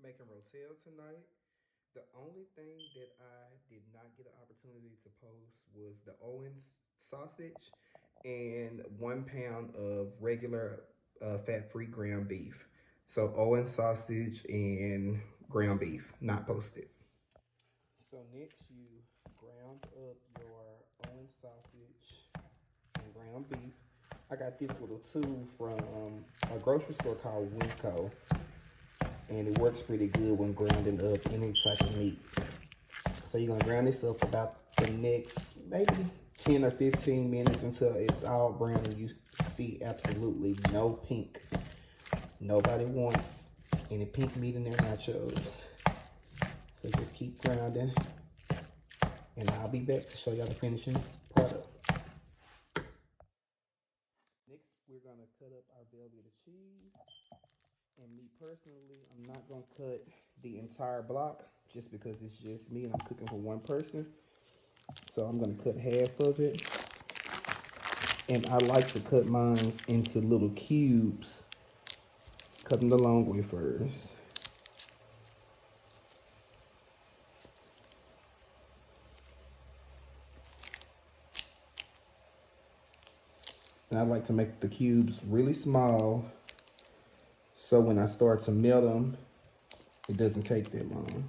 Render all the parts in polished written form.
making rotel tonight. The only thing that I did not get an opportunity to post was the Owens sausage and 1 pound of regular fat-free ground beef. So Owens sausage and ground beef, not posted. So next you ground up your Owens sausage and ground beef. I got this little tool from a grocery store called Pico, and it works pretty good when grounding up any type of meat. So you're gonna ground this up for about the next maybe 10 or 15 minutes until it's all brown and you see absolutely no pink. Nobody wants any pink meat in their nachos. So just keep grounding, and I'll be back to show y'all the finishing product. Next, we're gonna cut up our velveeta cheese. And me personally, I'm not gonna cut the entire block just because it's just me and I'm cooking for one person. So I'm gonna cut half of it. And I like to cut mine into little cubes. Cut them the long way first. And I like to make the cubes really small, so when I start to melt them, it doesn't take that long.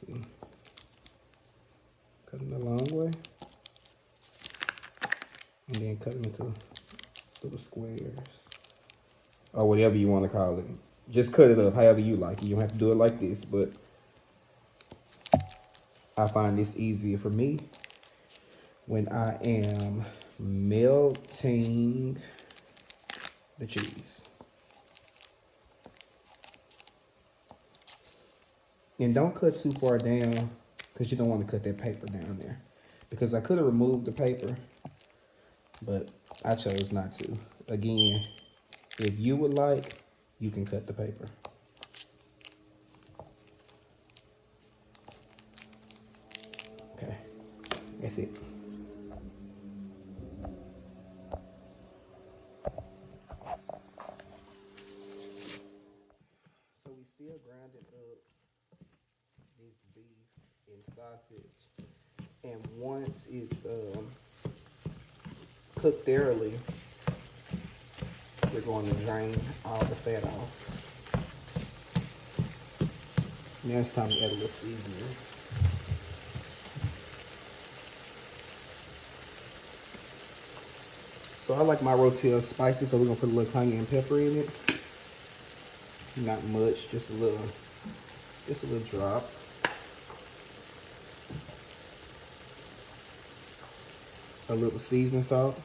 Okay. Cut them the long way. And then cut them into little squares. Or whatever you want to call it. Just cut it up however you like it. You don't have to do it like this, but I find this easier for me when I am melting the cheese. And don't cut too far down because you don't want to cut that paper down there. Because I could have removed the paper, but I chose not to. Again, if you would like, you can cut the paper. Okay, that's it. So we still grinding up this beef and sausage, and once it's cooked thoroughly, we're going to drain all the fat off. Now it's time to add a little seasoning. So I like my rotel spicy, so we're gonna put a little cayenne pepper in it. Not much, just a little drop. A little seasoned salt,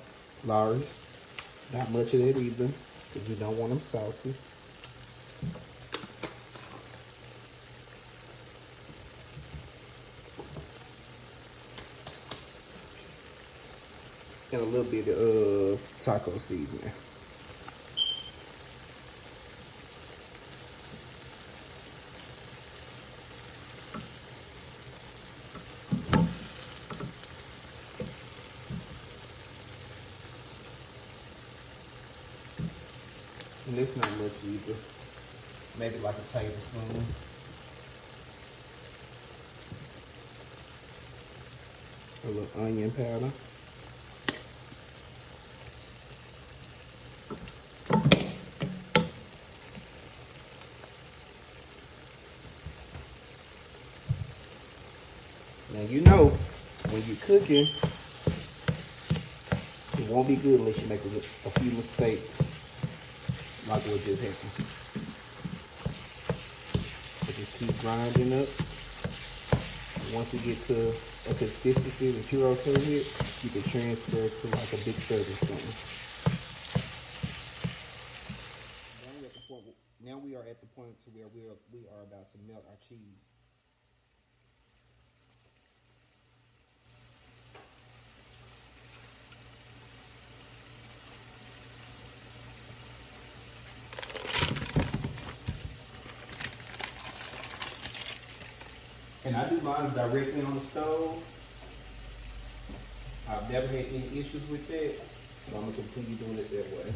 Lawry's. Not much of that either, because you don't want them salty. And a little bit of taco seasoning. And it's not much either. Maybe like a tablespoon. A little onion powder. Now you know, when you're cooking, it won't be good unless you make a few mistakes, like what just happened. So just keep grinding up. And once you get to a consistency that you're okay with, you can transfer it to like a big serving spoon. Now we are at the point to where we are about to melt our cheese. And I do mine directly on the stove. I've never had any issues with that. So I'm gonna continue doing it that way.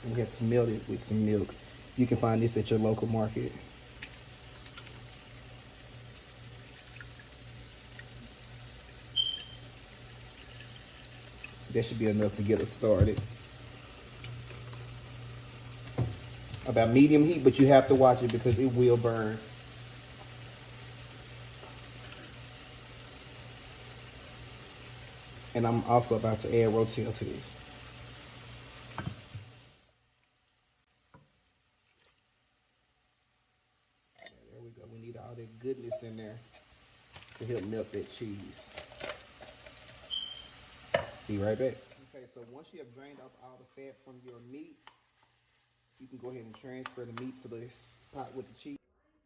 And you have to melt it with some milk. You can find this at your local market. That should be enough to get us started. About medium heat, but you have to watch it because it will burn. And I'm also about to add Rotel to this. There we go. We need all that goodness in there to help melt that cheese. Be right back. Okay, so once you have drained off all the fat from your meat, you can go ahead and transfer the meat to this pot with the cheese.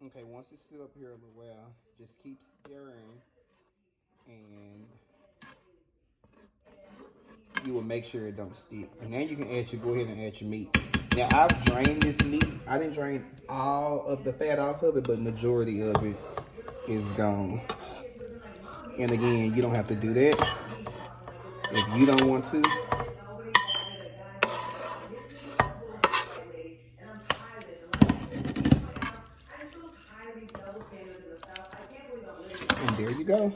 Okay, once it's stood up here a little while, just keep stirring, and you will make sure it don't stick. And now you can go ahead and add your meat. Now I've drained this meat. I didn't drain all of the fat off of it, but majority of it is gone. And again, you don't have to do that if you don't want to. And there you go.